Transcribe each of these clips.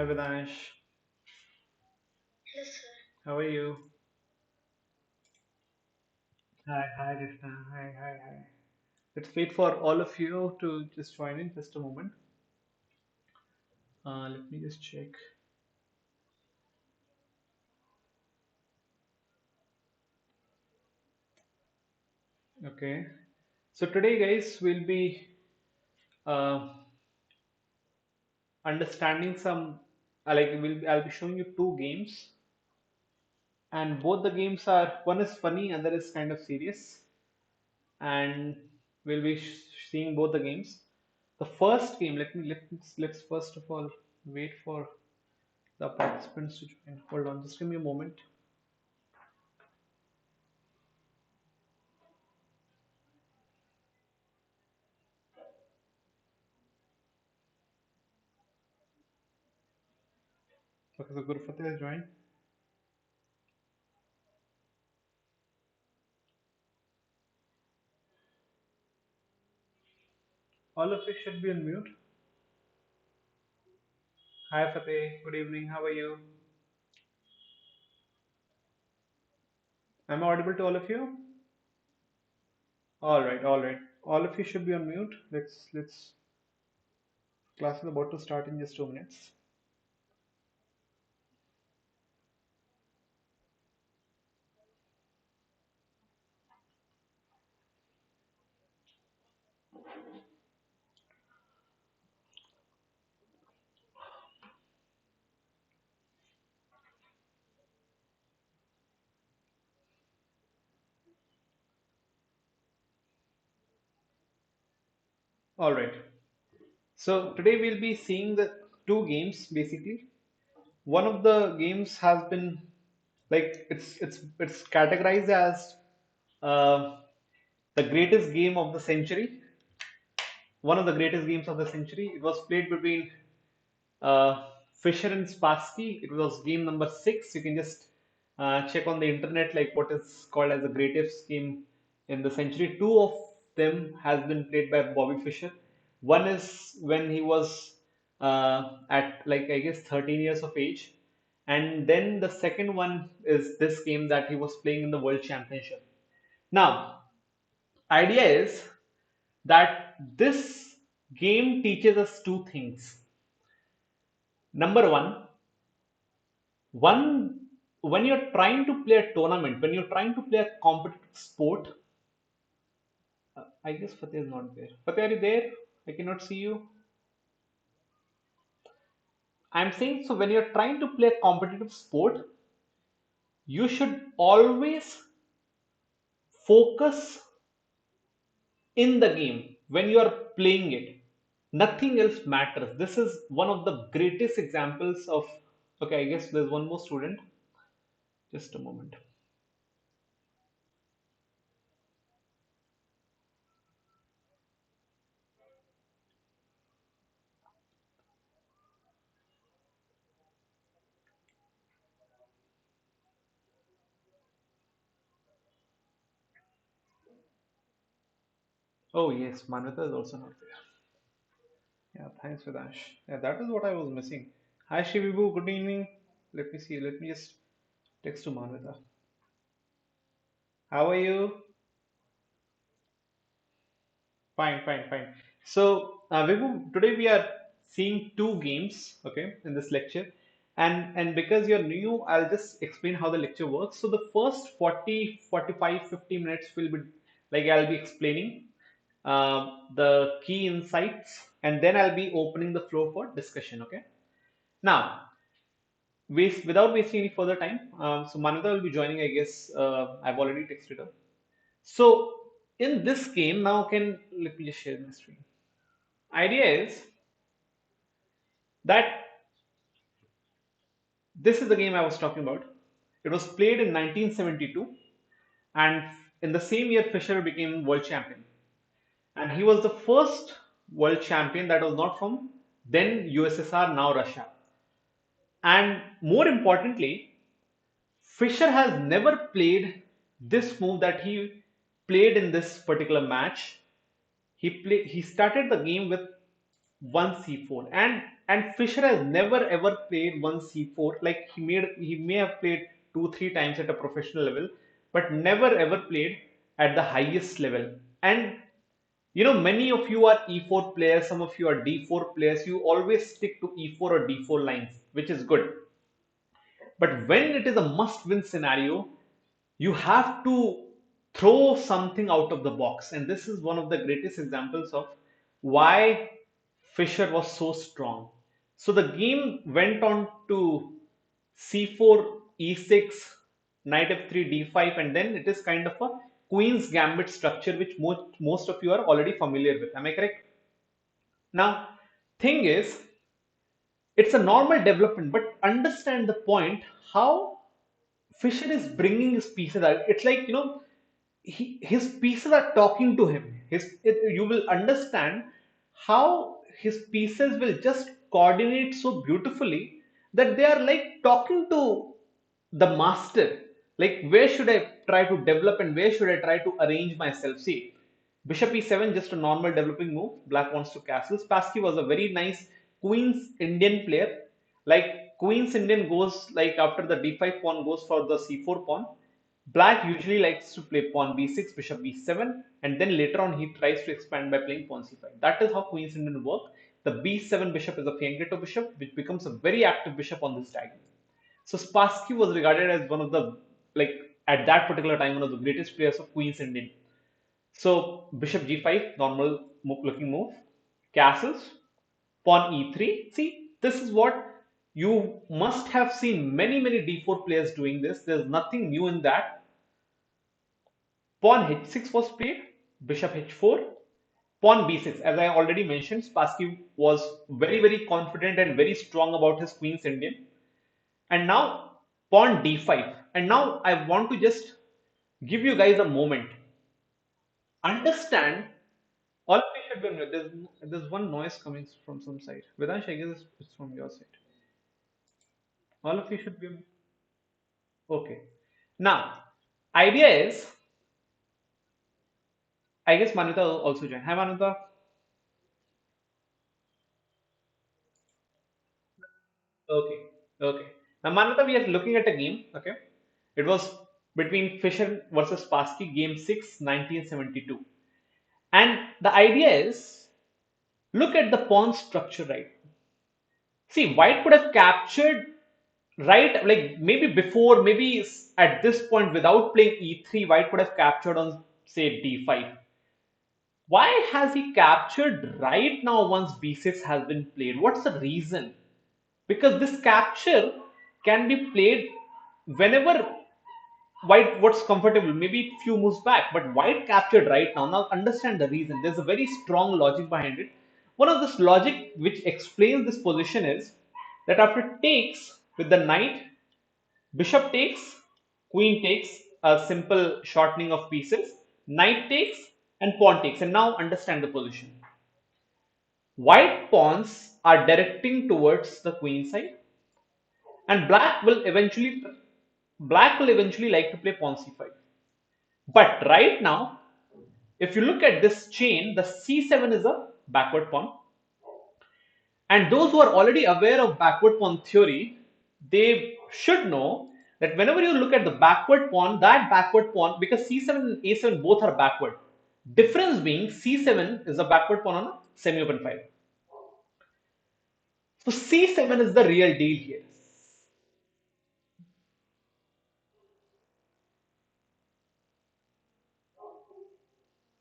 Hi Vidash, Hello, sir. how are you? Hi Krishna, hi. Let's wait for all of you to just join in just a moment. Let me just check. Okay, so today, guys, we'll be uh, understanding some. I'll be showing you two games, and both the games are one is funny, other is kind of serious, and we'll be seeing both the games. The first game, let's first of all wait for the participants to join. Hold on, just give me a moment. Okay, so Guru Fateh has joined. All of you should be on mute. Hi Fateh, good evening. How are you? Am I audible to all of you? All right, all right. All of you should be on mute. Let's class is about to start in just 2 minutes. All right. So today we'll be seeing the two games basically. One of the games has been like it's categorized as uh, the greatest game of the century, one of the greatest games of the century. It was played between uh, Fischer and Spassky. It was game number 6. You can just check on the internet like what is called as the greatest game in the century. Two of them has been played by Bobby Fischer. One is when he was at like I guess 13 years of age, and then the second one is this game that he was playing in the World Championship. Now, idea is that this game teaches us two things. Number one, when you're trying to play a tournament, when you're trying to play a competitive sport, I guess Fateh is not there. Fateh, are you there? I cannot see you. I'm saying so when you're trying to play a competitive sport, you should always focus in the game when you are playing it. Nothing else matters. This is one of the greatest examples of. Okay, I guess there's one more student. Just a moment. Oh, yes, Manvita is also not there. Yeah, thanks, Vedash. Yeah, that is what I was missing. Hi, Shivibu. Good evening. Let me see. Let me just text to Manvita. How are you? Fine. So, Vibhu, today we are seeing two games, okay, in this lecture. And because you're new, I'll just explain how the lecture works. So the first 40, 45, 50 minutes will be like I'll be explaining the key insights, and then I'll be opening the floor for discussion, okay? Now, without wasting any further time, so Manita will be joining, I guess. I've already texted her. So in this game, now can let me just share my screen. Idea is that this is the game I was talking about. It was played in 1972, and in the same year, Fischer became world champion. And he was the first world champion that was not from then USSR, now Russia. And more importantly, Fischer has never played this move that he played in this particular match. He started the game with one c4, and And Fischer has never ever played one c4. Like he may have played two, three times at a professional level, but never ever played at the highest level. And many of you are e4 players, some of you are d4 players. You always stick to e4 or d4 lines, which is good. But when it is a must win scenario, you have to throw something out of the box. And this is one of the greatest examples of why Fischer was so strong. So the game went on to c4, e6, knight f3, d5, and then it is kind of a queen's gambit structure, which most of you are already familiar with. Am I correct? Now, thing is, it's a normal development, but understand the point how Fisher is bringing his pieces out. It's like, his pieces are talking to him. You will understand how his pieces will just coordinate so beautifully that they are like talking to the master. Like, where should I try to develop and where should I try to arrange myself? See, Bishop e7, just a normal developing move. Black wants to castle. Spassky was a very nice Queen's Indian player. Like Queen's Indian goes like after the d5 pawn goes for the c4 pawn. Black usually likes to play pawn b6, bishop b7, and then later on he tries to expand by playing pawn c5. That is how Queen's Indian work. The b7 bishop is a fianchetto bishop, which becomes a very active bishop on this diagonal. So Spassky was regarded as one of the, like, at that particular time, one of the greatest players of Queen's Indian. So bishop g5, normal looking move. Castles, pawn e3. See, this is what you must have seen many d4 players doing this. There's nothing new in that. Pawn h6 was played, bishop h4, pawn b6. As I already mentioned, Spassky was very confident and very strong about his Queen's Indian. And now pawn d5. And now I want to just give you guys a moment. Understand, all of you should be on. There's one noise coming from some side. Vedansh, I guess it's from your side. All of you should be on. Okay. Now, idea is, I guess Manuta will also join. Hi Manuta. Okay. Okay. Now Manuta, we are looking at a game. Okay. It was between Fischer versus Spassky, game 6, 1972. And the idea is, look at the pawn structure, right? See, white could have captured, right, like maybe before, maybe at this point without playing e3, white could have captured on, say, d5. Why has he captured right now once b6 has been played? What's the reason? Because this capture can be played whenever white what's comfortable, maybe few moves back, but white captured right now. Now understand the reason. There's a very strong logic behind it. One of this logic which explains this position is that after takes with the knight, bishop takes, queen takes, a simple shortening of pieces, knight takes, and pawn takes. And now understand the position. White pawns are directing towards the queen side, and black will eventually like to play pawn c5. But right now, if you look at this chain, the c7 is a backward pawn. And those who are already aware of backward pawn theory, they should know that whenever you look at the backward pawn, that backward pawn, because c7 and a7 both are backward, difference being c7 is a backward pawn on a semi-open file. So c7 is the real deal here.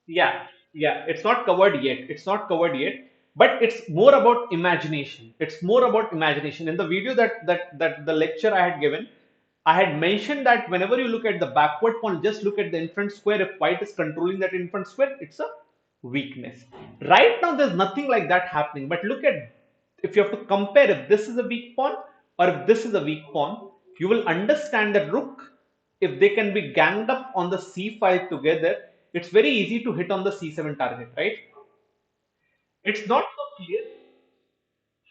Yeah, yeah, it's not covered yet. It's not covered yet, but it's more about imagination. It's more about imagination. In the video that the lecture I had given, I had mentioned that whenever you look at the backward pawn, just look at the infront square. If white is controlling that infront square, it's a weakness. Right now, there's nothing like that happening. But look at, if you have to compare if this is a weak pawn or if this is a weak pawn, you will understand that rook, if they can be ganged up on the c file together, it's very easy to hit on the c7 target, right? It's not so clear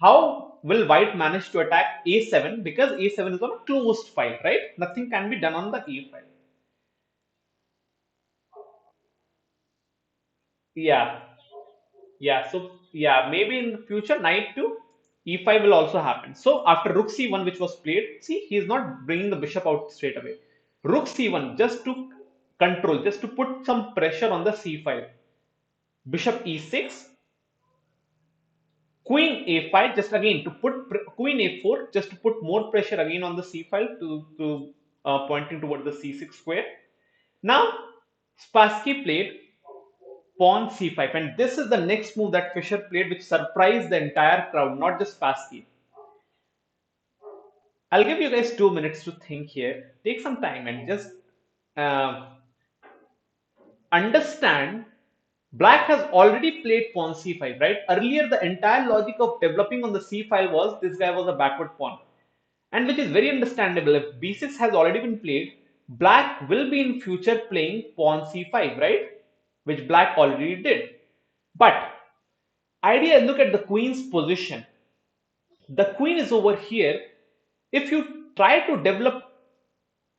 how will white manage to attack a7 because a7 is on a closed file, right? Nothing can be done on the a file. Yeah, yeah. So yeah, maybe in the future knight to e5 will also happen. So after rook c1, which was played, see, he is not bringing the bishop out straight away. Rook c1, just to control, just to put some pressure on the c5. Bishop e6, queen a5, just again to put queen a4, just to put more pressure again on the c file to pointing toward the c6 square. Now, Spassky played pawn c5, and this is the next move that Fischer played, which surprised the entire crowd, not just Spassky. I'll give you guys 2 minutes to think here. Take some time and just uh, understand. Black has already played pawn c5, right? Earlier, the entire logic of developing on the c file was this guy was a backward pawn, and which is very understandable. If b6 has already been played, black will be in future playing pawn c5, right? Which black already did. But idea is, look at the queen's position. The queen is over here. If you try to develop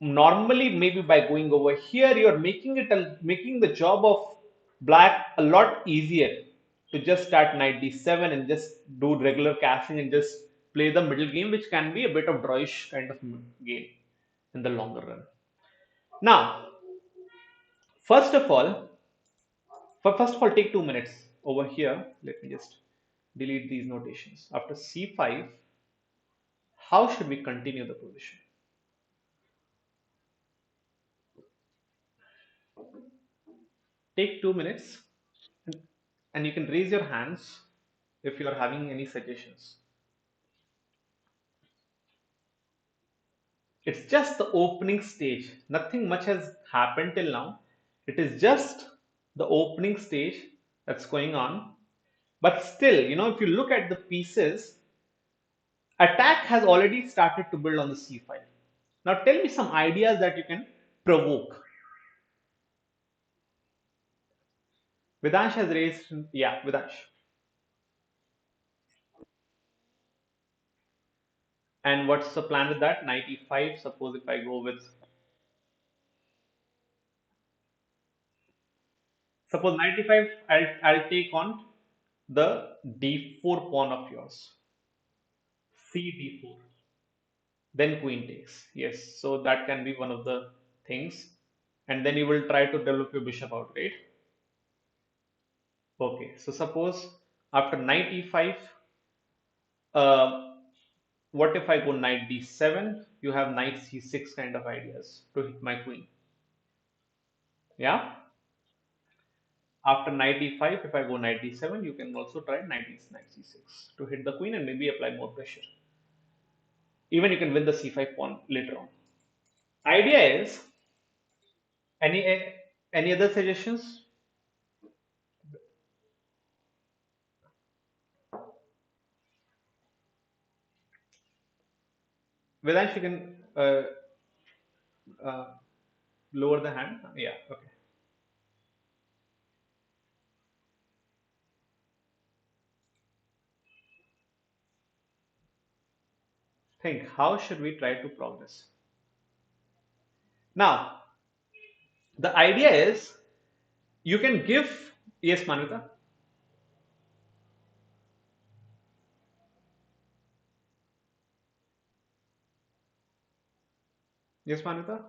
normally, maybe by going over here, you're making the job of black a lot easier to just start knight d7 and just do regular cashing and just play the middle game, which can be a bit of drawish kind of game in the longer run. Now, first of all, take 2 minutes over here. Let me just delete these notations. After c5, how should we continue the position? Take 2 minutes, and you can raise your hands if you are having any suggestions. It's just the opening stage. Nothing much has happened till now. It is just the opening stage that's going on. But still, if you look at the pieces, attack has already started to build on the c file. Now tell me some ideas that you can provoke. Vidash has raised, yeah, Vidash. And what's the plan with that? Knight e5. Suppose if I go with, suppose knight e5, I'll take on the d4 pawn of yours. C d4. Then queen takes. Yes, so that can be one of the things. And then you will try to develop your bishop out, right? Okay, so suppose after knight e5, uh, what if I go knight d7? You have knight c6 kind of ideas to hit my queen. Yeah? After knight d5, if I go knight d7, you can also try knight c6 to hit the queen and maybe apply more pressure. Even you can win the c5 pawn later on. Idea is, any any other suggestions? Vedansh, you can uh, lower the hand. Yeah, okay. Think, how should we try to progress? Now, the idea is you can give, yes, Manvita? Yes, Manvita?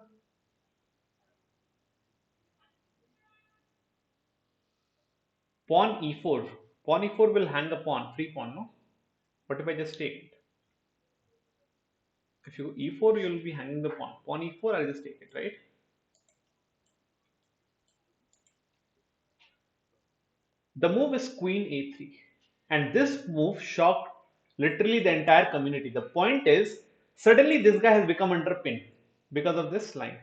Pawn e4. Pawn e4 will hang the pawn, free pawn, no? What if I just take it? If you go e4, you'll be hanging the pawn. Pawn e4, I'll just take it, right? The move is queen a3. And this move shocked literally the entire community. The point is, suddenly this guy has become under pin because of this line.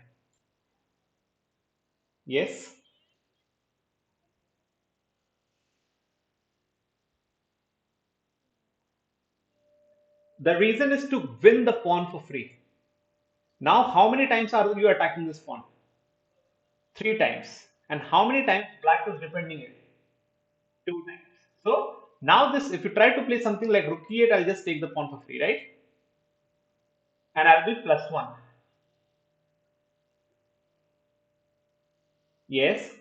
Yes. The reason is to win the pawn for free. Now, how many times are you attacking this pawn? Three times. And how many times black is defending it? Two times. So now this, if you try to play something like rook e8, I'll just take the pawn for free, right? And I'll be plus one. Yes.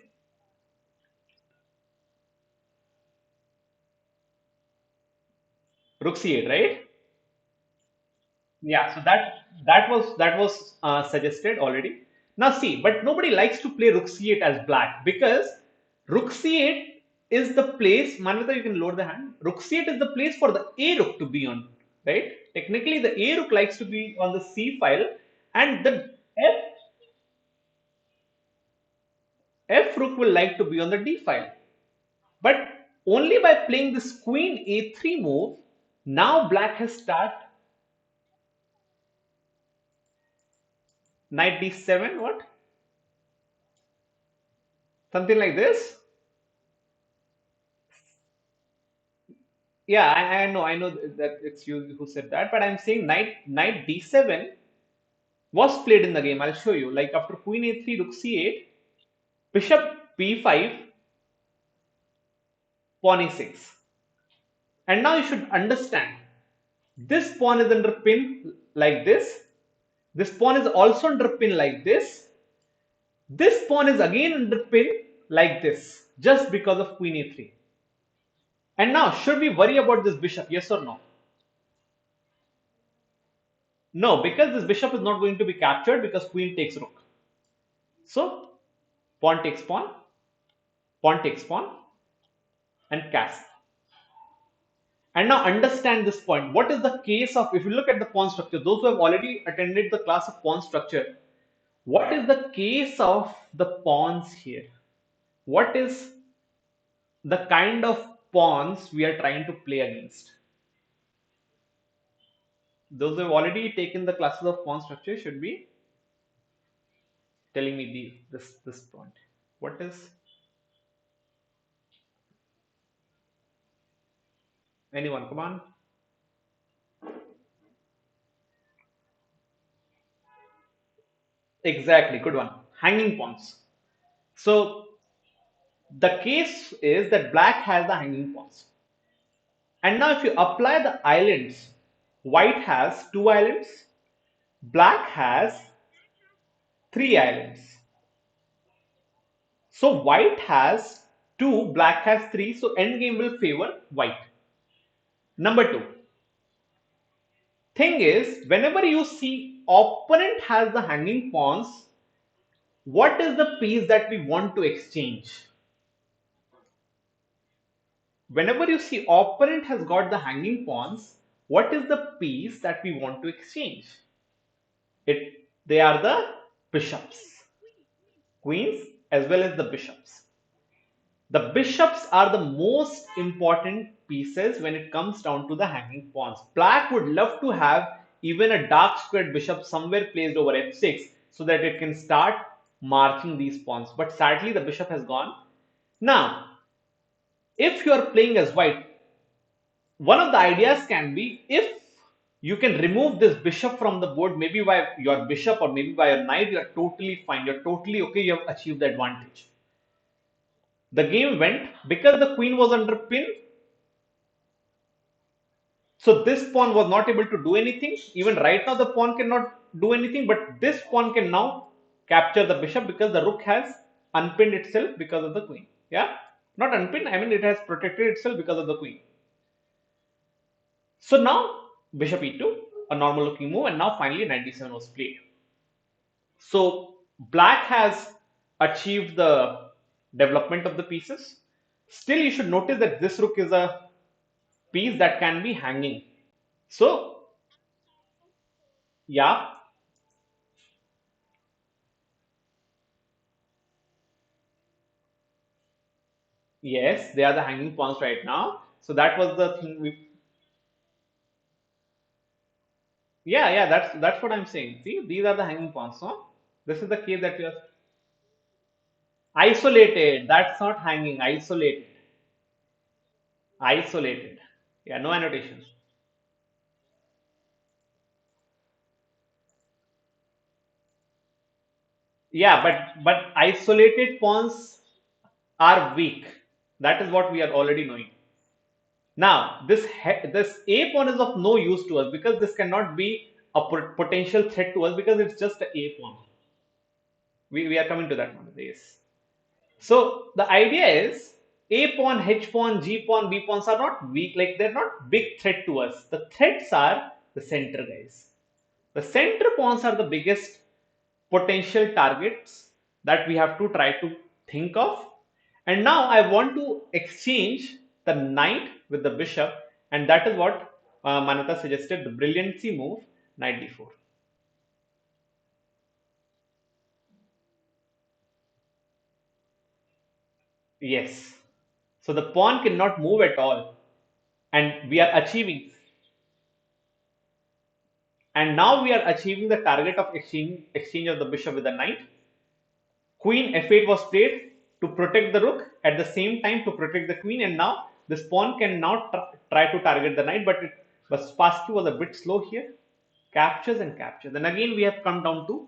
Rook c8, right? Yeah, so that was suggested already. Now see, but nobody likes to play rook c8 as black because rook c8 is the place. Manvita, you can load the hand. Rook c8 is the place for the a rook to be on, right? Technically, the a rook likes to be on the c file, and the f rook will like to be on the d file. But only by playing this queen a3 move, now black has start knight d7. What? Something like this. Yeah, I know that it's you who said that, but I'm saying knight d7 was played in the game. I'll show you. Like after queen a3, rook c8, bishop b5, pawn e6. And now you should understand this pawn is under pin like this. This pawn is also under pin like this. This pawn is again under pin like this, just because of queen a3. And now, should we worry about this bishop? Yes or no? No, because this bishop is not going to be captured because queen takes rook. So, pawn takes pawn takes pawn, and castle. And now understand this point. What is the case of, if you look at the pawn structure, those who have already attended the class of pawn structure, what is the case of the pawns here? What is the kind of pawns we are trying to play against? Those who have already taken the classes of pawn structure should be telling me this point. What is, anyone? Come on. Exactly, good one. Hanging pawns. So the case is that black has the hanging pawns. And now if you apply the islands, white has two islands, black has three islands. So white has two, black has three, so endgame will favor white. Number two, thing is, whenever you see opponent has the hanging pawns, what is the piece that we want to exchange? Whenever you see opponent has got the hanging pawns, what is the piece that we want to exchange? They are the bishops, queens as well as the bishops. The bishops are the most important pieces when it comes down to the hanging pawns. Black would love to have even a dark squared bishop somewhere placed over f6 so that it can start marching these pawns. But sadly, the bishop has gone. Now, if you are playing as white, one of the ideas can be, if you can remove this bishop from the board, maybe by your bishop or maybe by your knight, you are totally fine. You're totally okay. You have achieved the advantage. The game went because the queen was under pin. So this pawn was not able to do anything. Even right now, the pawn cannot do anything, but this pawn can now capture the bishop because the rook has unpinned itself because of the queen. Yeah, not unpinned, I mean it has protected itself because of the queen. So now bishop e2, a normal looking move, and now finally knight d7 was played. So black has achieved the development of the pieces. Still, you should notice that this rook is a piece that can be hanging. So yeah, yes, they are the hanging pawns right now. So that was the thing. Yeah, that's what I'm saying. See, these are the hanging pawns. So this is the case that we are isolated. That's not hanging. Isolated. Isolated. Yeah, no annotation. Yeah, but isolated pawns are weak. That is what we are already knowing. Now, this A pawn is of no use to us because this cannot be a potential threat to us because it's just a A pawn. We are coming to that one. Yes. So the idea is A pawn, H pawn, G pawn, B pawns are not weak, like they're not big threat to us. The threats are the center guys. The center pawns are the biggest potential targets that we have to try to think of. And now I want to exchange the knight with the bishop, and that is what Manata suggested, the brilliancy move, knight d4. Yes. So the pawn cannot move at all, and we are achieving. And now we are achieving the target of exchange of the bishop with the knight. Queen f8 was played to protect the rook, at the same time to protect the queen, and now this pawn can now try to target the knight, but Spassky was a bit slow here. Captures and captures. Then again we have come down to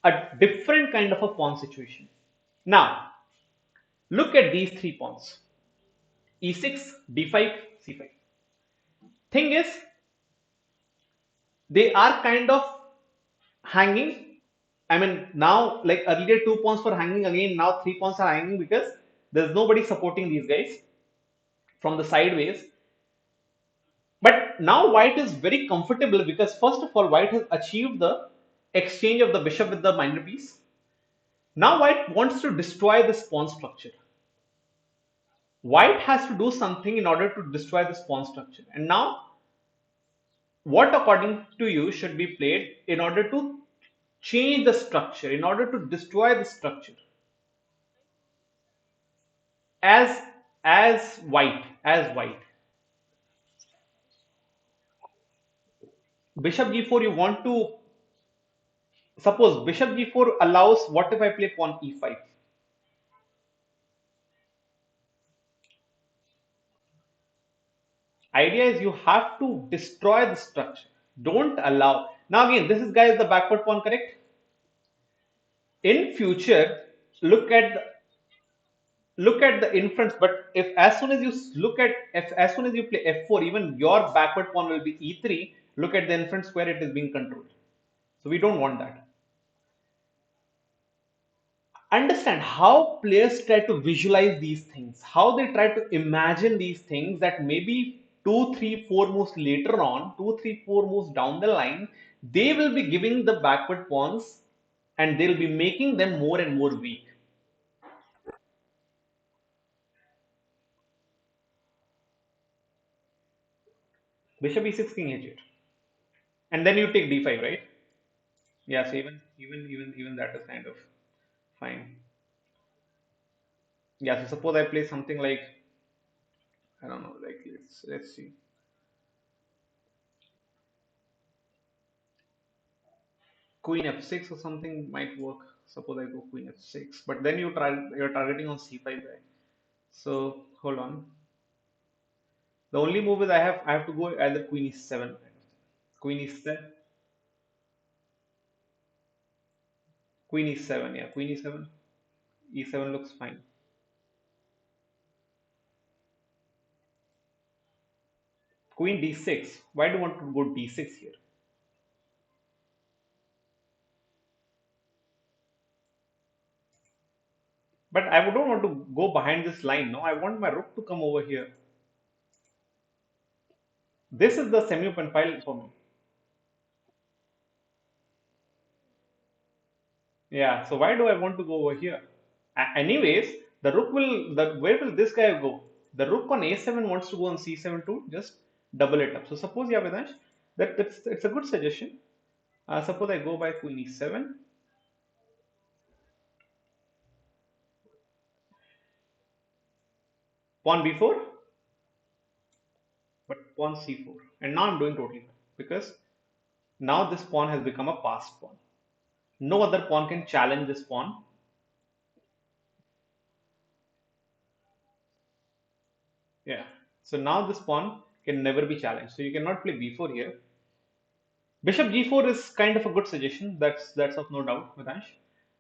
a different kind of a pawn situation. Now look at these three pawns: e6, d5, c5. Thing is, they are kind of hanging. I mean, now, like earlier, two pawns were hanging, again, now three pawns are hanging because there's nobody supporting these guys from the sideways. But now white is very comfortable because, first of all, white has achieved the exchange of the bishop with the minor piece. Now white wants to destroy this pawn structure. White has to do something in order to destroy this pawn structure. And now, what according to you should be played in order to change the structure, in order to destroy the structure? as as white, bishop g4, you want to suppose bishop g4 allows, what if I play pawn e5? Idea is you have to destroy the structure, don't allow. Now again, this is guys the backward pawn, correct? In future, look at the, look at the inference, but if as soon as you look at, if as soon as you play f4, even your backward pawn will be e3. Look at the inference where it is being controlled, so we don't want that. Understand how players try to visualize these things, how they try to imagine these things, that maybe two, three, four moves later on, two, three, four moves down the line, they will be giving the backward pawns and they'll be making them more and more weak. Bishop e6, king h8. And then you take d5, right? Yeah, so even that is kind of fine. Yeah, so suppose I play something like, I don't know, like let's see. Queen f6 or something might work. Suppose I go queen f6, but then you're targeting on c5, right? So hold on. The only move is I have to go either queen e7. Queen e7, queen e7, yeah, queen e7, e7 looks fine. Queen d6. Why do you want to go d6 here? But I don't want to go behind this line. No, I want my rook to come over here. This is the semi-open file for me. Yeah. So why do I want to go over here? Anyways, the rook will. Where will this guy go? The rook on a7 wants to go on c7 to just double it up. So suppose, yeah, Vedansh, that's it's a good suggestion. Suppose I go by queen e7, pawn b4, but pawn c4, and now I'm doing totally fine because now this pawn has become a passed pawn. No other pawn can challenge this pawn. Yeah. So now this pawn can never be challenged. So you cannot play b4 here. Bishop g4 is kind of a good suggestion. That's of no doubt, Vedansh.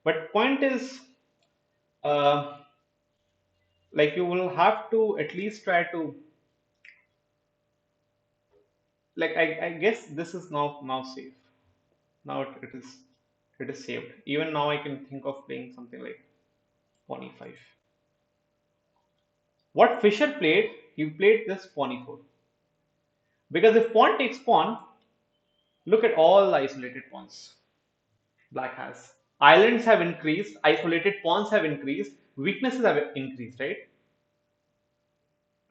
But point is, uh, like you will have to at least try to, like I guess this is now safe. Now it is saved. Even now I can think of playing something like pawn e5. What Fischer played, he played this pawn e4. Because if pawn takes pawn, look at all the isolated pawns black has. Islands have increased, isolated pawns have increased, weaknesses have increased, right?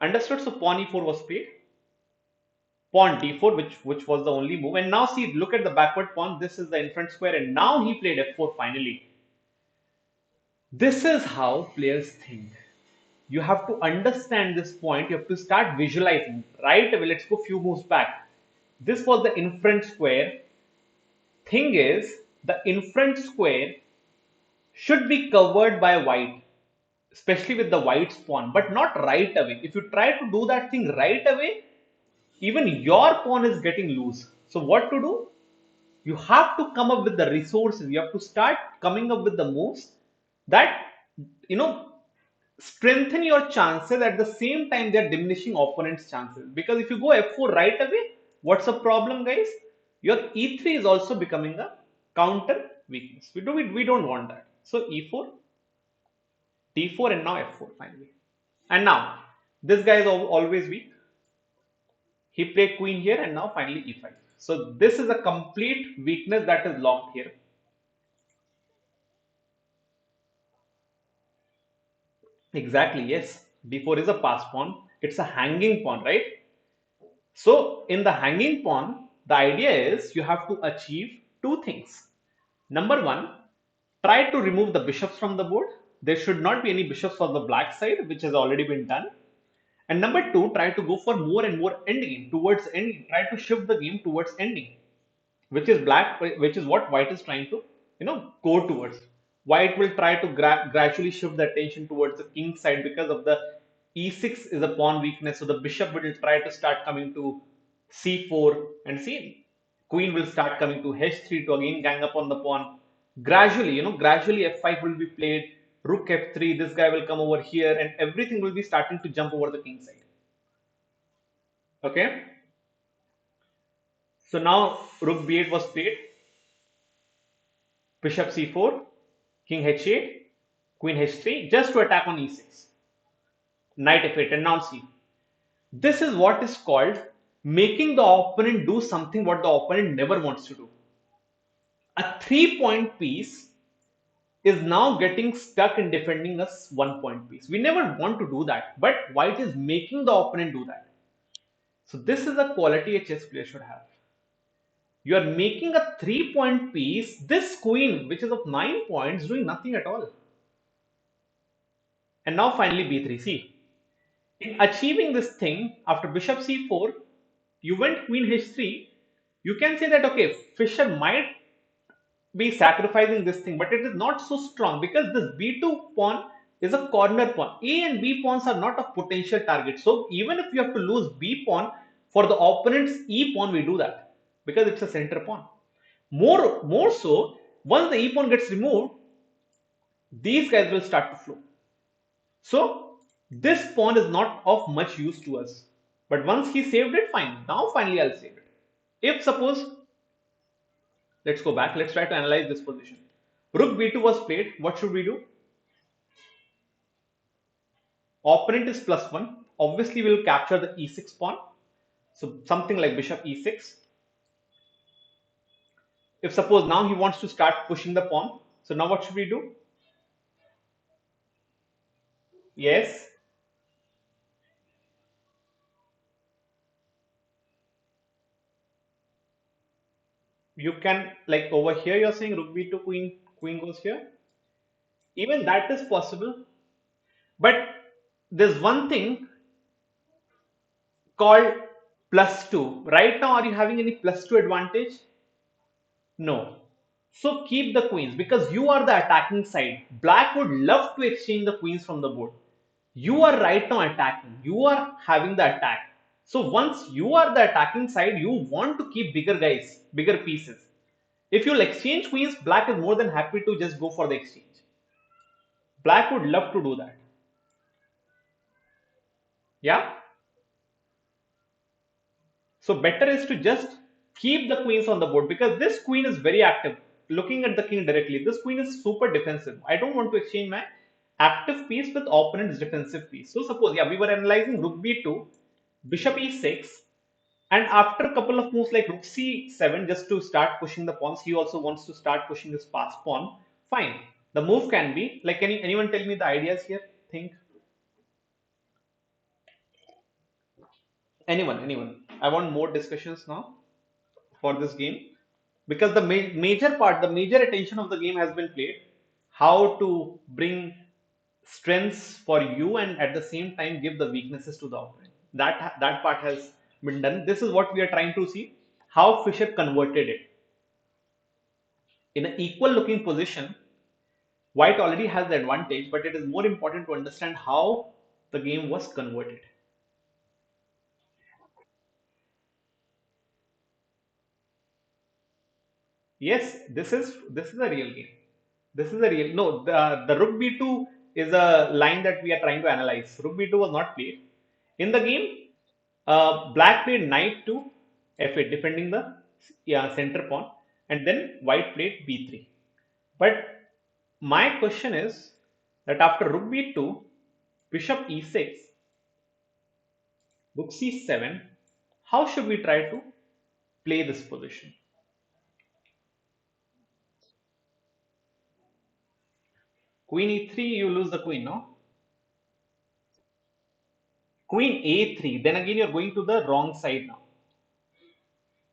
Understood? So pawn e4 was played, pawn d4, which was the only move. And now see, look at the backward pawn. This is the in front square, and now he played f4 finally. This is how players think. You have to understand this point. You have to start visualizing. Right away, let's go few moves back. This was the in front square. Thing is, the in front square should be covered by white, especially with the white pawn, but not right away. If you try to do that thing right away, even your pawn is getting loose. So what to do? You have to come up with the resources. You have to start coming up with the moves that, you know, strengthen your chances. At the same time they're diminishing opponent's chances, because if you go f4 right away, what's the problem, guys? Your e3 is also becoming a counter weakness. We don't want that. So e4, d4, and now f4 finally. And now this guy is always weak. He played queen here, and now finally e5. So this is a complete weakness that is locked here. Exactly, yes. d4 is a pass pawn. It's a hanging pawn, right? So in the hanging pawn, the idea is you have to achieve two things. Number one, try to remove the bishops from the board. There should not be any bishops on the black side, which has already been done. And number two, try to go for more and more endgame towards ending. Try to shift the game towards ending, which is what white is trying to, go towards. White will try to gradually shift the attention towards the king side because of the e6 is a pawn weakness. So the bishop will try to start coming to c4, and see, queen will start coming to h3 to again gang up on the pawn. Gradually, gradually f5 will be played, rook f3, this guy will come over here, and everything will be starting to jump over the king side. Okay. So now rook b8 was played, bishop c4, king h8, queen h3, just to attack on e6, knight f8. And now see, this is what is called making the opponent do something what the opponent never wants to do. A 3-point piece is now getting stuck in defending a 1-point piece. We never want to do that, but white is making the opponent do that. So this is a quality a chess player should have. You are making a 3-point piece. This queen, which is of 9 points, doing nothing at all. And now finally b3. See, in achieving this thing, after bishop c4, you went queen h3. You can say that, okay, Fischer might be sacrificing this thing, but it is not so strong because this b2 pawn is a corner pawn. A and b pawns are not a potential target. So even if you have to lose b pawn for the opponent's e pawn, we do that because it's a center pawn. More so, once the e pawn gets removed, these guys will start to flow. So this pawn is not of much use to us. But once he saved it, fine. Now finally I'll save it. If suppose, let's go back, let's try to analyze this position. Rook b2 was played. What should we do? Opponent is +1. Obviously we'll capture the e6 pawn. So something like bishop e6. If suppose now he wants to start pushing the pawn, so now what should we do? Yes, you can, like over here you're saying rook b2, queen goes here. Even that is possible, but there's one thing called +2. Right now, are you having any +2 advantage? No. So keep the queens because you are the attacking side. Black would love to exchange the queens from the board. You are right now attacking. You are having the attack. So once you are the attacking side, you want to keep bigger guys, bigger pieces. If you'll exchange queens, black is more than happy to just go for the exchange. Black would love to do that. Yeah. So better is to just keep the queens on the board because this queen is very active. Looking at the king directly, this queen is super defensive. I don't want to exchange my active piece with opponent's defensive piece. So suppose, yeah, we were analyzing rook b2, bishop e6, and after a couple of moves like rook c7, just to start pushing the pawns, he also wants to start pushing his pass pawn. Fine. The move can be like, anyone tell me the ideas here? Think. Anyone. I want more discussions now for this game, because the major part, the major attention of the game has been played. How to bring strengths for you and at the same time give the weaknesses to the opponent. That part has been done. This is what we are trying to see. How Fischer converted it in an equal looking position. White already has the advantage, but it is more important to understand how the game was converted. Yes, this is a real game. This is a real, no, the rook b2 is a line that we are trying to analyze. Rook b2 was not played in the game. Black played knight to f8, defending the, yeah, center pawn, and then white played b3. But my question is that after rook b2, bishop e6, rook c7, how should we try to play this position? Queen e3, you lose the queen, no? Queen a3, then again you're going to the wrong side now.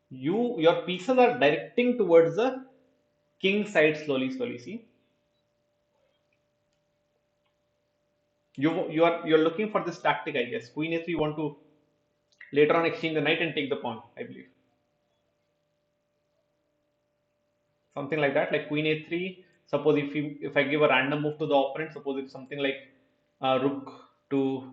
Your pieces are directing towards the king side slowly. See, you're looking for this tactic, I guess. Queen a3, you want to later on exchange the knight and take the pawn, I believe. Something like that, like queen a3. Suppose if I give a random move to the opponent, suppose it's something like rook to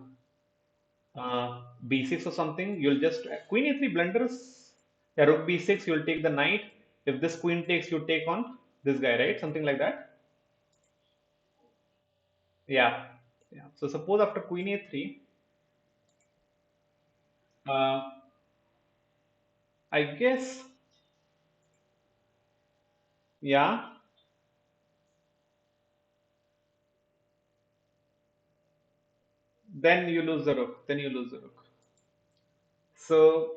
b6 or something, you'll just queen a3 blunders. Yeah, rook b6, you'll take the knight. If this queen takes, you take on this guy, right? Something like that. Yeah, yeah. So suppose after queen a3, uh, I guess, yeah. Then you lose the rook. Then you lose the rook. So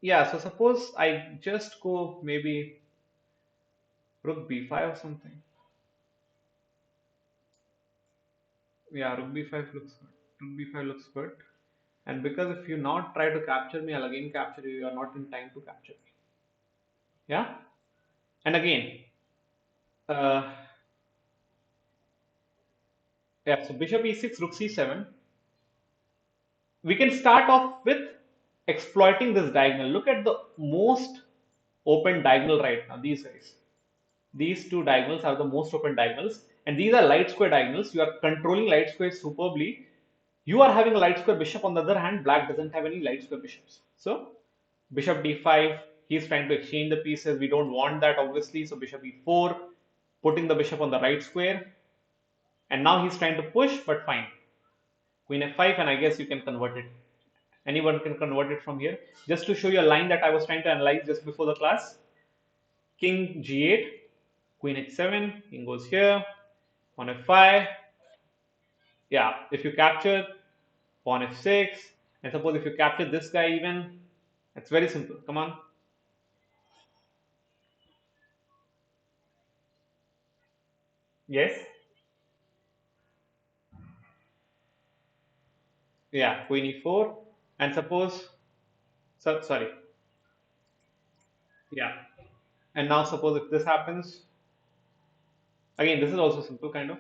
yeah. So suppose I just go maybe rook b5 or something. Yeah, rook b5 looks good. Rook b5 looks good. And because if you now try to capture me, I'll again capture you. You are not in time to capture me. Yeah. And again, uh, yeah. So bishop e6, rook c7. We can start off with exploiting this diagonal. Look at the most open diagonal right now. These guys. These two diagonals are the most open diagonals, and these are light square diagonals. You are controlling light squares superbly. You are having a light square bishop. On the other hand, black doesn't have any light square bishops. So bishop d5, he's trying to exchange the pieces. We don't want that, obviously. So bishop e4, putting the bishop on the right square. And now he's trying to push, but fine. Queen f5, and I guess you can convert it. Anyone can convert it from here. Just to show you a line that I was trying to analyze just before the class. King g8, queen h7, king goes here, pawn f5. Yeah, if you capture pawn f6, and suppose if you capture this guy even, it's very simple. Come on. Yes. Yeah, queen e4, and suppose, so, sorry. Yeah, and now suppose if this happens, again, this is also simple kind of.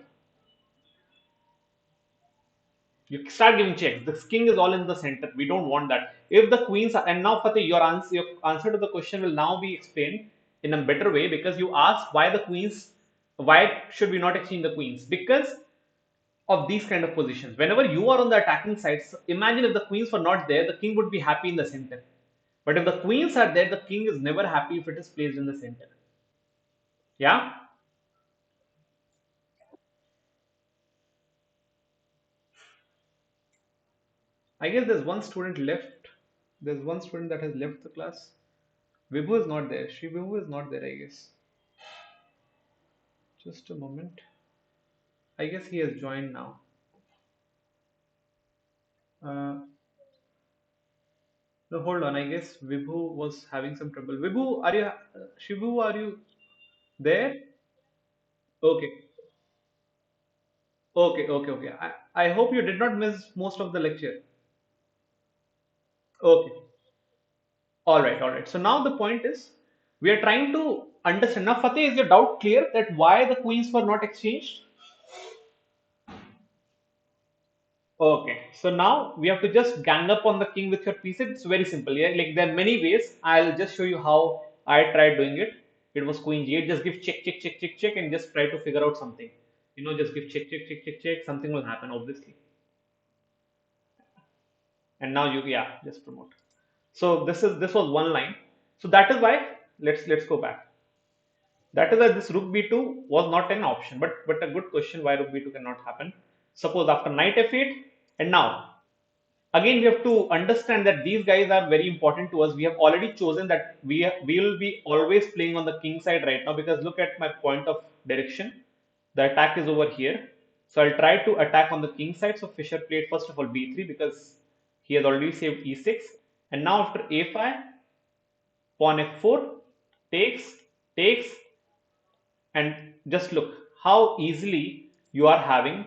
You start giving checks. The king is all in the center. We don't want that. If the queens are, and now Fateh, your answer to the question will now be explained in a better way, because you asked why the queens, why should we not exchange the queens? Because of these kind of positions. Whenever you are on the attacking side, so imagine if the queens were not there, the king would be happy in the center. But if the queens are there, the king is never happy if it is placed in the center. Yeah? I guess there's one student left. There's one student that has left the class. Vibhu is not there. Shri Vibhu is not there, I guess. Just a moment. I guess he has joined now. Uh, no, hold on. I guess Vibhu was having some trouble. Vibhu, are you? Shibu, are you there? Okay, okay. I hope you did not miss most of the lecture. Okay, all right. So now the point is, we are trying to understand. Now, Fateh, is your doubt clear that why the queens were not exchanged? Okay, so now we have to just gang up on the king with your piece. It's very simple. Yeah, like there are many ways. I'll just show you how I tried doing it. It was queen g8. Just give check, and just try to figure out something. Just give check. Something will happen, obviously. And now yeah, just promote. So this was one line. So that is why let's go back. That is why this rook b2 was not an option. But a good question why rook b2 cannot happen. Suppose after knight f8, and now again we have to understand that these guys are very important to us. We have already chosen that we will be always playing on the king side right now, because look at my point of direction. The attack is over here. So I'll try to attack on the king side. So Fischer played first of all b3 because he has already saved e6. And now after a5, pawn f4, takes, and just look how easily you are having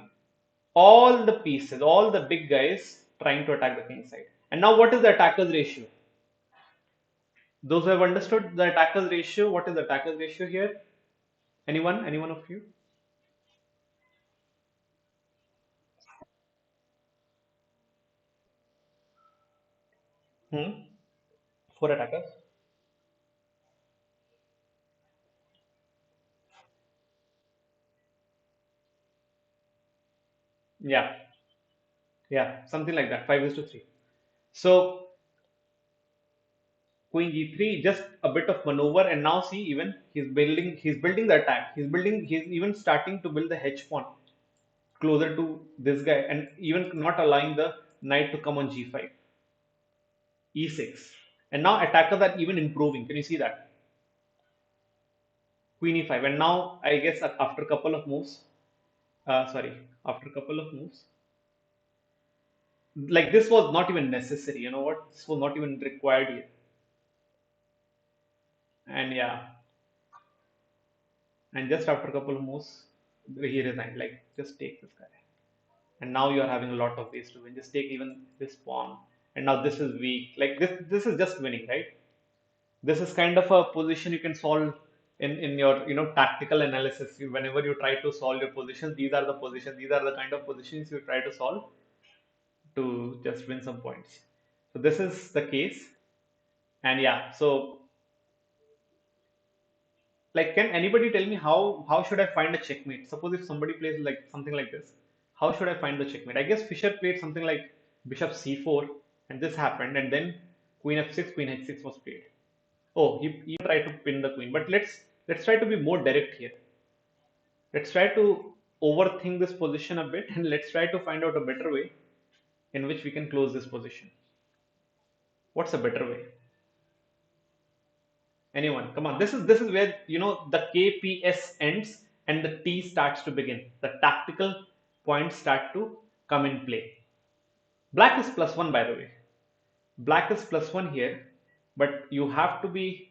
all the pieces, all the big guys trying to attack the king side. And now what is the attacker's ratio? Those who have understood the attacker's ratio, what is the attacker's ratio here? Anyone? Anyone of you? Hmm? Four attackers? Yeah, yeah, something like that. 5 is to 3. So queen g3, just a bit of maneuver, and now see, even he's building the attack. He's even starting to build the hedge pawn closer to this guy, and even not allowing the knight to come on g5, e6. And now attackers are even improving. Can you see that? Queen e5. And now I guess after a couple of moves, sorry, after a couple of moves, like this was not even necessary. You know what? This was not even required here. And yeah, and just after a couple of moves, he resigned. Like, just take this guy. And now you are having a lot of ways to win. Just take even this pawn. And now this is weak. Like this is just winning, right? This is kind of a position you can solve in your tactical analysis. Whenever you try to solve your positions, these are the positions. These are the kind of positions you try to solve to just win some points. So this is the case. And yeah, so like, can anybody tell me how should I find a checkmate? Suppose if somebody plays like something like this, how should I find the checkmate? I guess Fischer played something like bishop c4, and this happened, and then queen f6, queen h6 was played. Oh, he tried to pin the queen, but let's try to be more direct here. Let's try to overthink this position a bit, and let's try to find out a better way in which we can close this position. What's a better way? Anyone? Come on. This is where the KPS ends and the T starts to begin. The tactical points start to come in play. Black is +1, by the way. Black is +1 here, but you have to be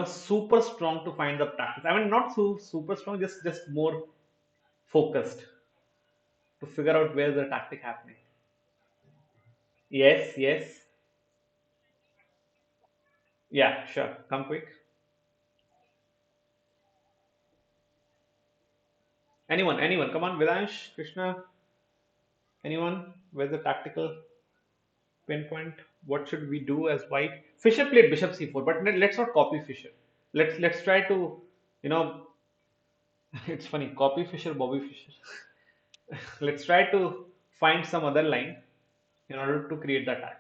super strong to find the tactics. I mean, not so super strong, just more focused to figure out where the tactic happening. Yes, yes. Yeah, sure. Come quick. Anyone. Come on, Vidansh, Krishna. Anyone? Where's the tactical pinpoint? What should we do as white? Fischer played bishop c4, but let's not copy Fischer. Let's try to, you know, it's funny. Copy Fischer, Bobby Fischer. Let's try to find some other line in order to create the attack.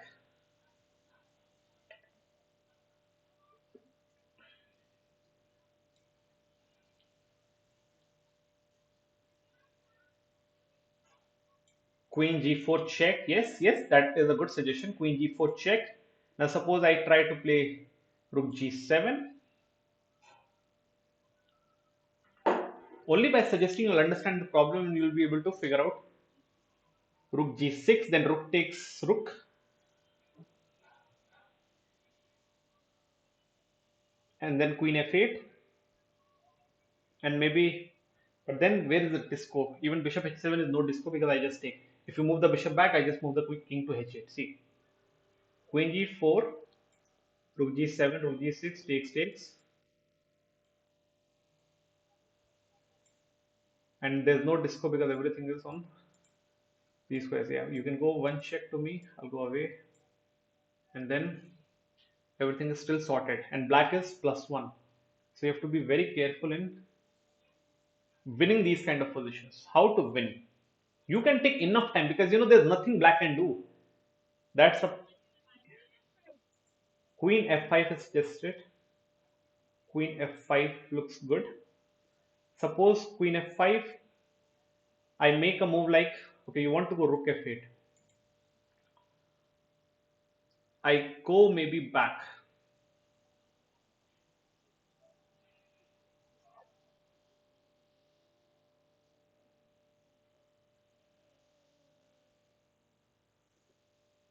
Queen g4 check. Yes, yes, that is a good suggestion. Queen g4 check. Now suppose I try to play rook g7. Only by suggesting you'll understand the problem and you'll be able to figure out rook g6, then rook takes rook, and then queen f8, and maybe, but then where is the disco? Even bishop h7 is no disco because I just take. If you move the bishop back, I just move the king to h8. See, queen g4, rook g7, rook g6, takes, and there's no disco because everything is on these squares. Yeah, you can go one check to me, I'll go away, and then everything is still sorted, and black is +1. So you have to be very careful in winning these kind of positions. How to win? You can take enough time because there's nothing black can do. That's a queen f5 is just it. Queen f5 looks good. Suppose queen f5, I make a move like, okay, you want to go rook f8. I go maybe back.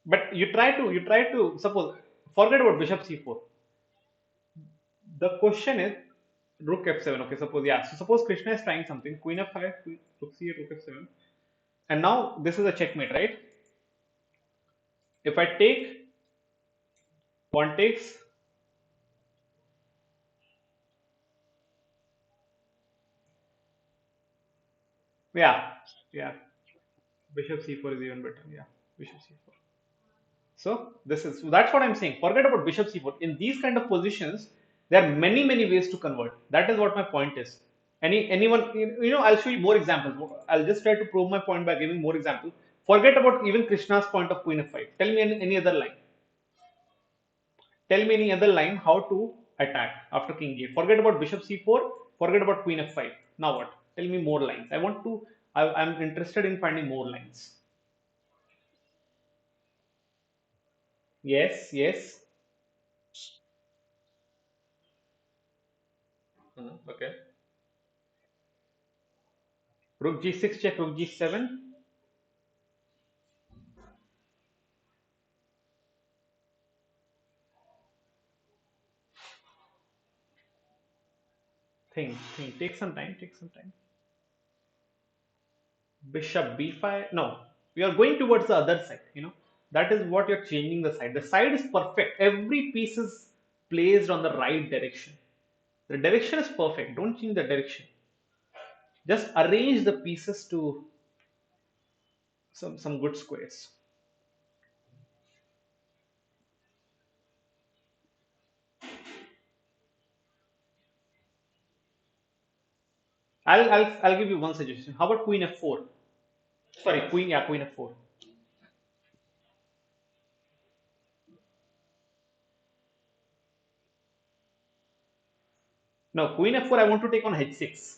But you try to suppose, forget about bishop c4. The question is rook f7. Okay, suppose, yeah. So suppose Krishna is trying something. Queen f5, rook c8, rook f7. And now this is a checkmate, right? If I take, pawn takes, yeah, yeah. Bishop c4 is even better. Yeah, bishop c4. So this is, so that's what I'm saying. Forget about bishop c4. In these kind of positions, there are many ways to convert. That is what my point is. Anyone, I'll show you more examples. I'll just try to prove my point by giving more examples. Forget about even Krishna's point of queen f5. Tell me any other line. Tell me any other line how to attack after king g8. Forget about bishop c4. Forget about queen f5. Now what? Tell me more lines. I'm interested in finding more lines. Yes, yes. Okay. Rook g6 check, rook g7. Think. Take some time, take some time. Bishop b5. No, we are going towards the other side. That is what you're changing the side. The side is perfect. Every piece is placed on the right direction. The direction is perfect. Don't change the direction. Just arrange the pieces to some good squares. I'll give you one suggestion. How about queen f4? Sorry, queen, yeah, queen f4. No, queen f4, I want to take on h6.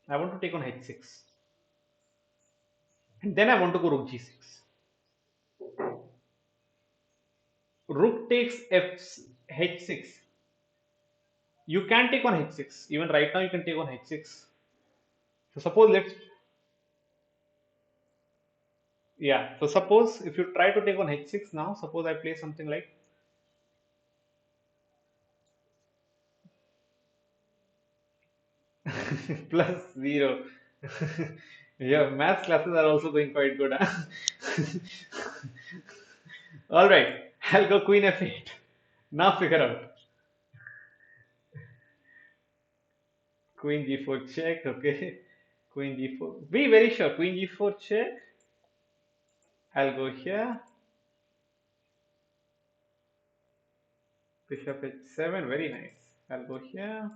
I want to take on h6. And then I want to go rook g6. Rook takes h6. You can take on h6. Even right now, you can take on h6. So suppose let's, yeah. So suppose if you try to take on h6 now, suppose I play something like, +0. Yeah, maths classes are also going quite good. Huh? All right, I'll go queen f8. Now figure out. Queen g4 check. Okay. Queen g4. Be very sure. Queen g4 check. I'll go here. Bishop h7. Very nice. I'll go here.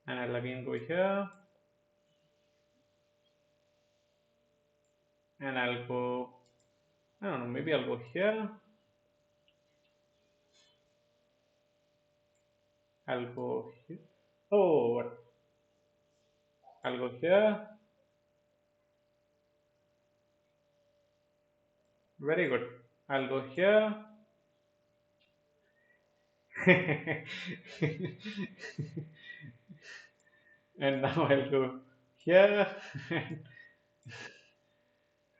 And I'll again go here. And I'll go, I don't know, maybe I'll go here. I'll go here. Oh, what? I'll go here. Very good. I'll go here. And now I'll go here.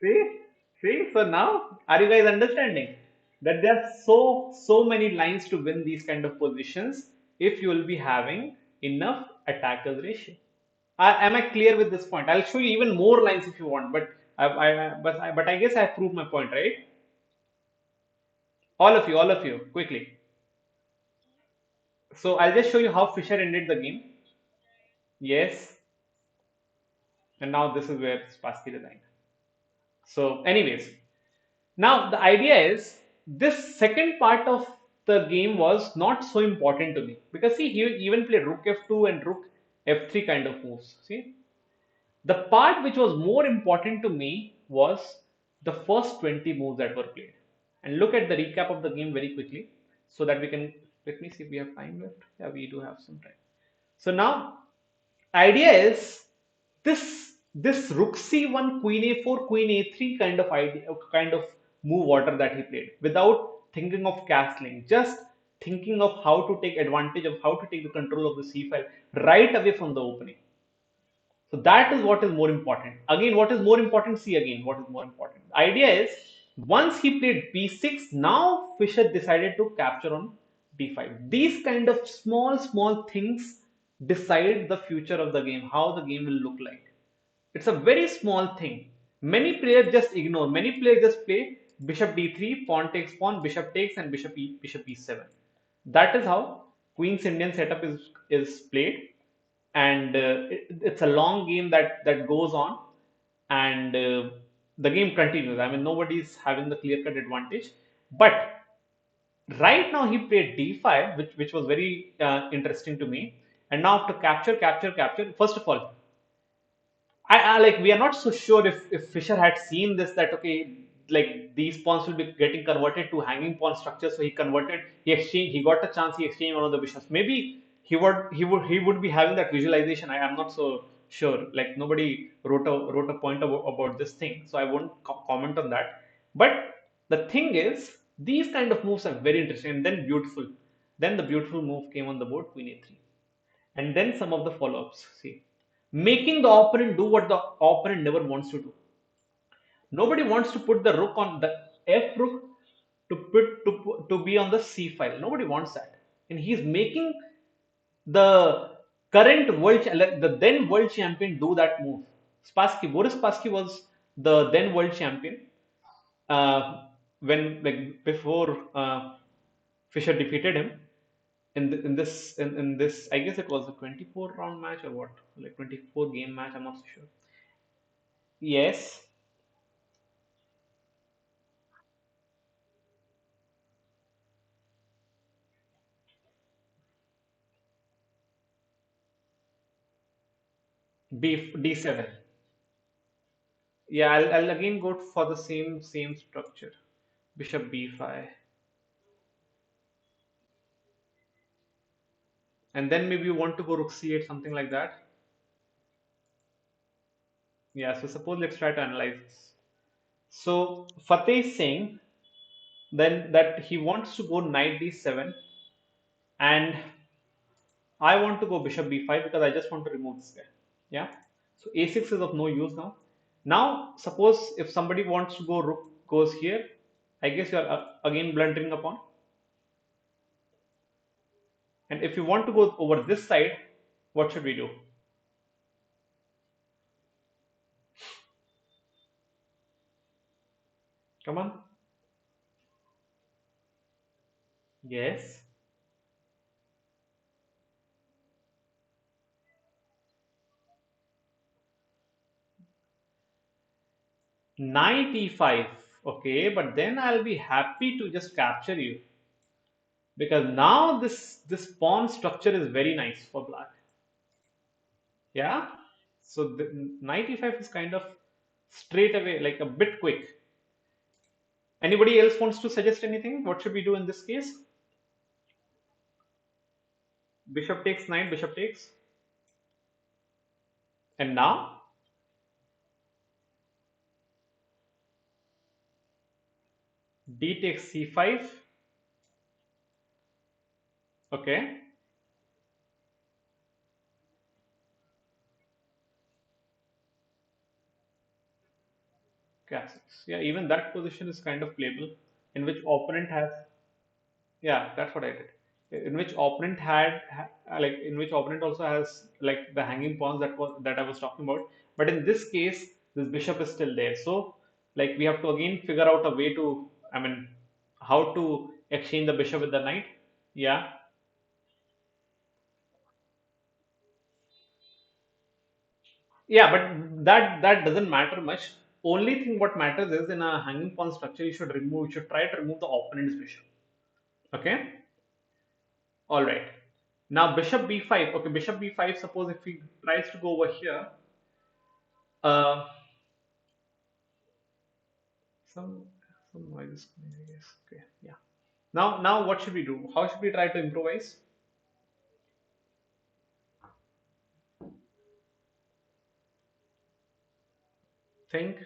See, see. So now, are you guys understanding that there are so many lines to win these kind of positions if you will be having enough attackers ratio? Am I clear with this point? I'll show you even more lines if you want, but but I guess I proved my point, right? All of you, quickly. So I'll just show you how Fischer ended the game. Yes, and now this is where Spassky resigned. So, anyways, now the idea is this second part of the game was not so important to me because see, he even played Rook F2 and Rook F3 kind of moves. See, the part which was more important to me was the first 20 moves that were played. And look at the recap of the game very quickly so that we can let me see if we have time left. Yeah, we do have some time. So now idea is this rook c1 queen a4 queen a3 kind of idea kind of move order that he played without thinking of castling, just thinking of how to take advantage of how to take the control of the c file right away from the opening. So that is what is more important. Again, what is more important? See again, what is more important? The idea is once he played b6, now Fischer decided to capture on d5. These kind of small things decide the future of the game, how the game will look like. It's a very small thing. Many players just ignore. Many players just play bishop d3, pawn takes pawn, bishop takes, and bishop e7. That is how Queen's Indian setup is played, and it's a long game that goes on, and the game continues. I mean, nobody's having the clear cut advantage, but right now he played d5, which was very interesting to me. And now to capture. First of all, I like we are not so sure if Fisher had seen this that okay like these pawns will be getting converted to hanging pawn structure, so he got a chance, he exchanged one of the bishops. Maybe he would be having that visualization. I am not so sure, like nobody wrote a point about this thing, so I won't comment on that. But the thing is these kind of moves are very interesting, and then the beautiful move came on the board, queen a3, and then some of the follow-ups. See, making the opponent do what the opponent never wants to do. Nobody wants to put the rook on the f rook to be on the c file. Nobody wants that, and he's making the current the then world champion do that move. Boris Spassky was the then world champion when like before Fischer defeated him in this. I guess it was a 24 round match or what, like 24 game match. I'm not so sure. Yes, d7. Yeah, I'll again go for the same structure. Bishop b5, and then maybe you want to go rook c8, something like that. Yeah. So suppose let's try to analyze this. So Fateh is saying then that he wants to go knight d7, and I want to go bishop b5 because I just want to remove this guy. Yeah. So a6 is of no use now. Now suppose if somebody wants to go rook goes here, I guess you are again blundering upon. And if you want to go over this side, what should we do? Come on. Yes. Knight e5. Okay, but then I'll be happy to just capture you because now this pawn structure is very nice for black. Yeah. So the knight e5 is kind of straight away, like a bit quick. Anybody else wants to suggest anything? What should we do in this case? Bishop takes knight, bishop takes. And now d takes c5. Okay. Castles. Yeah, even that position is kind of playable, in which opponent has. Yeah, that's what I did. In which opponent like in which opponent also has like the hanging pawns that I was talking about. But in this case, this bishop is still there. So like we have to again figure out a way to, I mean, how to exchange the bishop with the knight. Yeah, yeah, but that doesn't matter much. Only thing what matters is in a hanging pawn structure, you should try to remove the opponent's bishop. Okay. All right. Now bishop b5. Okay, bishop b5. Suppose if he tries to go over here, uh, some some noise is coming, I guess. Okay, yeah. Now what should we do? How should we try to improvise? Think.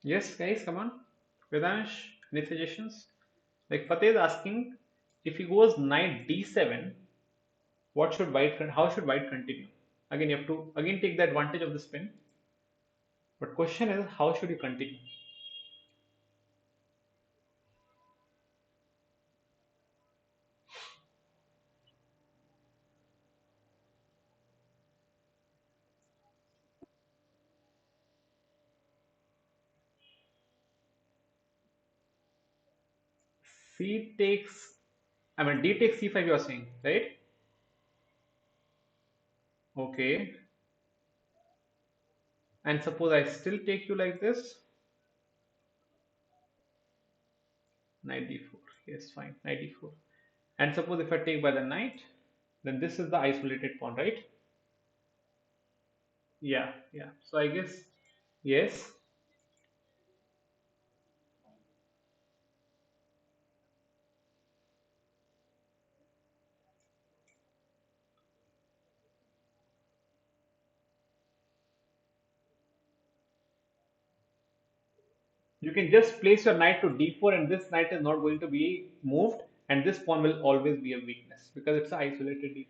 Yes, guys, come on. Vedansh, any suggestions? Like Fateh is asking, if he goes knight d7, what should how should white continue? Again, you have to again take the advantage of the spin. But question is, how should you continue? C takes, I mean, D takes C5, you are saying, right? Okay. And suppose I still take you like this, knight d4. Yes, fine, knight d4. And suppose if I take by the knight, then this is the isolated pawn, right? Yeah, yeah. So I guess, yes, you can just place your knight to d4 and this knight is not going to be moved and this pawn will always be a weakness because it's an isolated d4.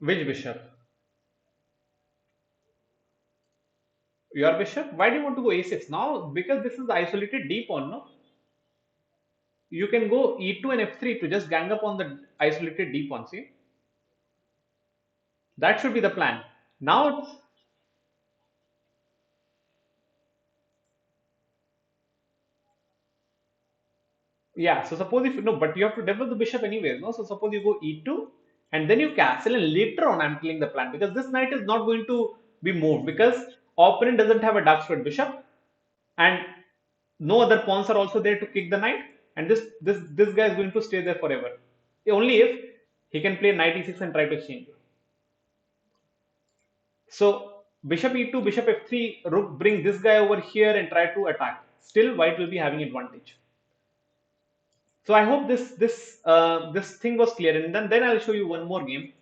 Which bishop? Your bishop? Why do you want to go a6? Now, because this is the isolated d pawn, no? You can go e2 and f3 to just gang up on the isolated d pawn, see? That should be the plan. Now it's, yeah, so suppose if no, but you have to develop the bishop anyways, no? So suppose you go e2 and then you castle, and later on I'm killing the plan because this knight is not going to be moved because opponent doesn't have a dark squared bishop and no other pawns are also there to kick the knight, and this guy is going to stay there forever. Only if he can play knight e6 and try to exchange you. So bishop e2, bishop f3, rook bring this guy over here and try to attack. Still white will be having advantage. So I hope this thing was clear, and then I'll show you one more game.